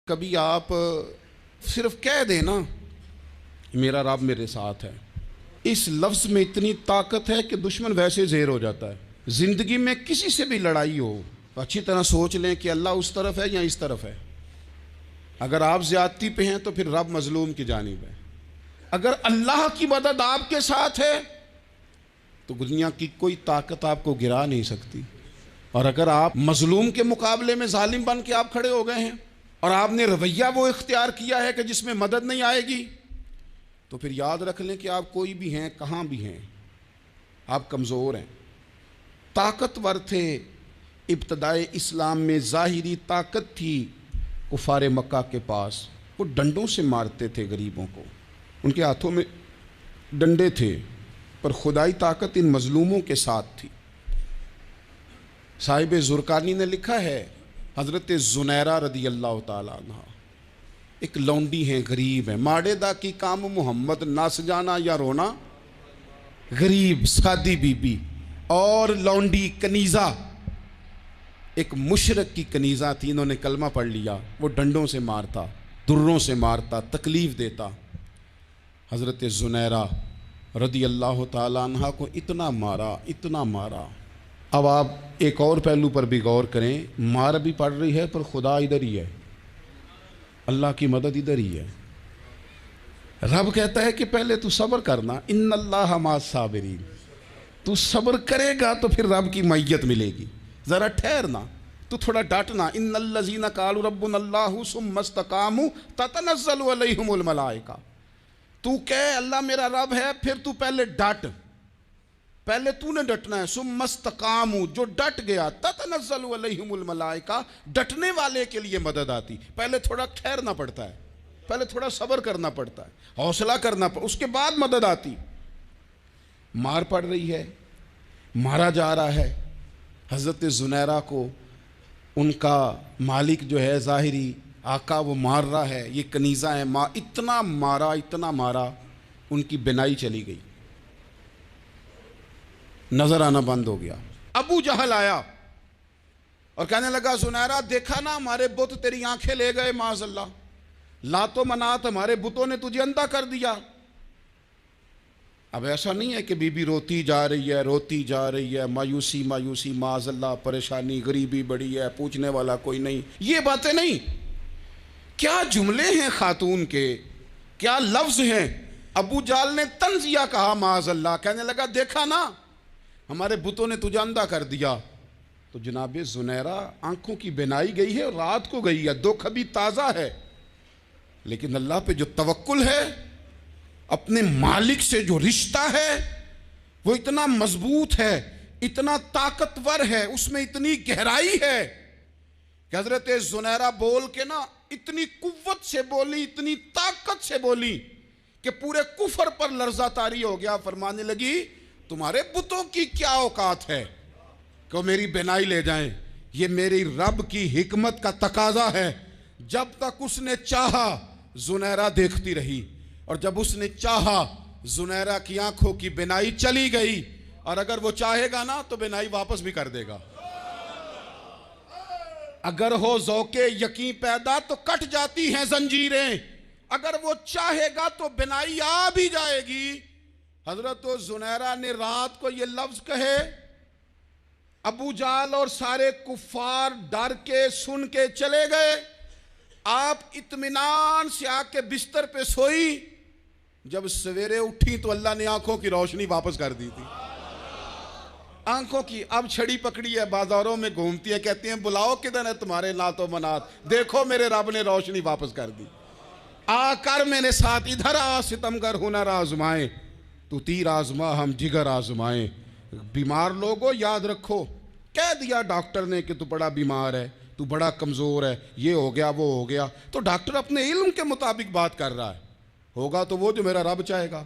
کبھی آپ صرف کہہ دیں نا میرا رب میرے ساتھ ہے، اس لفظ میں اتنی طاقت ہے کہ دشمن ویسے زیر ہو جاتا ہے۔ زندگی میں کسی سے بھی لڑائی ہو تو اچھی طرح سوچ لیں کہ اللہ اس طرف ہے یا اس طرف ہے۔ اگر آپ زیادتی پہ ہیں تو پھر رب مظلوم کی جانب ہے۔ اگر اللہ کی مدد آپ کے ساتھ ہے تو دنیا کی کوئی طاقت آپ کو گرا نہیں سکتی۔ اور اگر آپ مظلوم کے مقابلے میں ظالم بن کے آپ کھڑے ہو گئے ہیں اور آپ نے رویہ وہ اختیار کیا ہے کہ جس میں مدد نہیں آئے گی، تو پھر یاد رکھ لیں کہ آپ کوئی بھی ہیں، کہاں بھی ہیں، آپ کمزور ہیں۔ طاقتور تھے ابتدائے اسلام میں، ظاہری طاقت تھی کفار مکہ کے پاس، وہ ڈنڈوں سے مارتے تھے غریبوں کو، ان کے ہاتھوں میں ڈنڈے تھے، پر خدائی طاقت ان مظلوموں کے ساتھ تھی۔ صاحب زرقانی نے لکھا ہے، حضرت زنیرہ رضی اللہ تعالیٰ عنہ ایک لونڈی ہیں، غریب ہیں، ماڑے دا کی کام محمد ناس جانا یا رونا، غریب سادی بی بی اور لونڈی کنیزہ، ایک مشرک کی کنیزہ تھی، انہوں نے کلمہ پڑھ لیا، وہ ڈنڈوں سے مارتا، دروں سے مارتا، تکلیف دیتا۔ حضرت زنیرہ رضی اللہ تعالیٰ عنہ کو اتنا مارا، اتنا مارا۔ اب آپ ایک اور پہلو پر بھی غور کریں، مار بھی پڑ رہی ہے پر خدا ادھر ہی ہے، اللہ کی مدد ادھر ہی ہے۔ رب کہتا ہے کہ پہلے تو صبر کرنا، ان اللہ مع الصابرین، تو صبر کرے گا تو پھر رب کی معیت ملے گی، ذرا ٹھہرنا، تو تھوڑا ڈانٹنا۔ ان الذین قالوا ربنا اللہ ثم استقاموا تتنزل علیہم الملائکہ، تو کہے اللہ میرا رب ہے، پھر تو پہلے ڈٹ، پہلے تو نے ڈٹنا ہے۔ ثم استقاموا، جو ڈٹ گیا، تتنزل علیہم الملائکہ، ڈٹنے والے کے لیے مدد آتی، پہلے تھوڑا ٹھہرنا پڑتا ہے، پہلے تھوڑا صبر کرنا پڑتا ہے، حوصلہ کرنا پڑتا ہے، اس کے بعد مدد آتی۔ مار پڑ رہی ہے، مارا جا رہا ہے حضرت زنیرہ کو، ان کا مالک جو ہے ظاہری آقا وہ مار رہا ہے، یہ کنیزہ ہے، اتنا مارا، اتنا مارا، ان کی بینائی چلی گئی، نظر آنا بند ہو گیا۔ ابو جہل آیا اور کہنے لگا زنیرہ دیکھا نا ہمارے بت تیری آنکھیں لے گئے، معاذ اللہ، لات و منات ہمارے بتوں نے تجھے اندھا کر دیا۔ اب ایسا نہیں ہے کہ بی بی روتی جا رہی ہے، روتی جا رہی ہے، مایوسی مایوسی، معاذ اللہ، پریشانی، غریبی بڑی ہے، پوچھنے والا کوئی نہیں، یہ باتیں نہیں۔ کیا جملے ہیں خاتون کے، کیا لفظ ہیں۔ ابو جہل نے تنزیہ کہا، معاذ اللہ، کہنے لگا دیکھا نا ہمارے بتوں نے تجھے اندھا کر دیا۔ تو جناب زنیرہ آنکھوں کی بینائی گئی ہے، رات کو گئی ہے، دکھ ابھی تازہ ہے، لیکن اللہ پہ جو توکل ہے، اپنے مالک سے جو رشتہ ہے، وہ اتنا مضبوط ہے، اتنا طاقتور ہے، اس میں اتنی گہرائی ہے کہ حضرت زنیرہ بول کے نا اتنی قوت سے بولی، اتنی طاقت سے بولی کہ پورے کفر پر لرزہ طاری ہو گیا۔ فرمانے لگی تمہارے بتوں کی کیا اوقات ہے کہ میری بینائی لے جائیں، یہ میری رب کی حکمت کا تقاضا ہے۔ جب تک اس نے چاہا زنیرہ دیکھتی رہی، اور جب اس نے چاہا زنیرہ کی آنکھوں کی بینائی چلی گئی، اور اگر وہ چاہے گا نا تو بینائی واپس بھی کر دے گا۔ اگر ہو ذوق یقین پیدا تو کٹ جاتی ہیں زنجیریں، اگر وہ چاہے گا تو بینائی آ بھی جائے گی۔ حضرت زنیرہ نے رات کو یہ لفظ کہے، ابو جہل اور سارے کفار ڈر کے سن کے چلے گئے، آپ اطمینان سے آ کے بستر پہ سوئی۔ جب سویرے اٹھی تو اللہ نے آنکھوں کی روشنی واپس کر دی تھی، آنکھوں کی۔ اب چھڑی پکڑی ہے، بازاروں میں گھومتی ہے، کہتی ہیں بلاؤ کدھر ہے تمہارے لات و منات، دیکھو میرے رب نے روشنی واپس کر دی، آ کر میرے ساتھ ادھر آ، ستمگر ہنر آزمائیں، تو تیر آزما ہم جگر آزمائیں۔ بیمار لوگوں یاد رکھو، کہہ دیا ڈاکٹر نے کہ تو بڑا بیمار ہے، تو بڑا کمزور ہے، یہ ہو گیا وہ ہو گیا، تو ڈاکٹر اپنے علم کے مطابق بات کر رہا ہے، ہوگا تو وہ جو میرا رب چاہے گا۔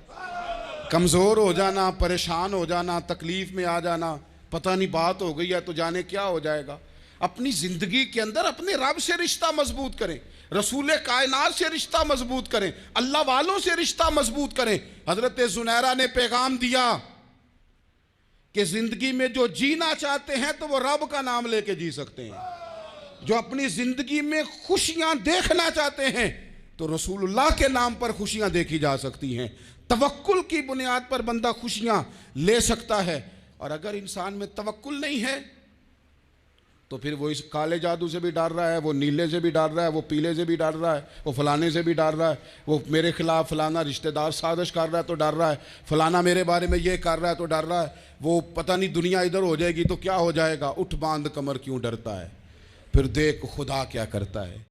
کمزور ہو جانا، پریشان ہو جانا، تکلیف میں آ جانا، پتہ نہیں بات ہو گئی ہے تو جانے کیا ہو جائے گا۔ اپنی زندگی کے اندر اپنے رب سے رشتہ مضبوط کریں، رسول کائنات سے رشتہ مضبوط کریں، اللہ والوں سے رشتہ مضبوط کریں۔ حضرت زنیرہ نے پیغام دیا کہ زندگی میں جو جینا چاہتے ہیں تو وہ رب کا نام لے کے جی سکتے ہیں۔ جو اپنی زندگی میں خوشیاں دیکھنا چاہتے ہیں تو رسول اللہ کے نام پر خوشیاں دیکھی جا سکتی ہیں. توکل کی بنیاد پر بندہ خوشیاں لے سکتا ہے. اور اگر انسان میں توکل نہیں ہے تو پھر وہ اس کالے جادو سے بھی ڈر رہا ہے, وہ نیلے سے بھی ڈر رہا ہے, وہ پیلے سے بھی ڈر رہا ہے, وہ فلانے سے بھی ڈر رہا ہے, وہ میرے خلاف فلانا رشتہ دار سازش کر رہا ہے تو ڈر رہا ہے, فلانا میرے بارے میں یہ کر رہا ہے تو ڈر رہا ہے, وہ پتہ نہیں دنیا ادھر ہو جائے گی تو کیا ہو جائے گا. اٹھ باندھ کمر کیوں ڈرتا ہے, پھر دیکھ خدا کیا کرتا ہے.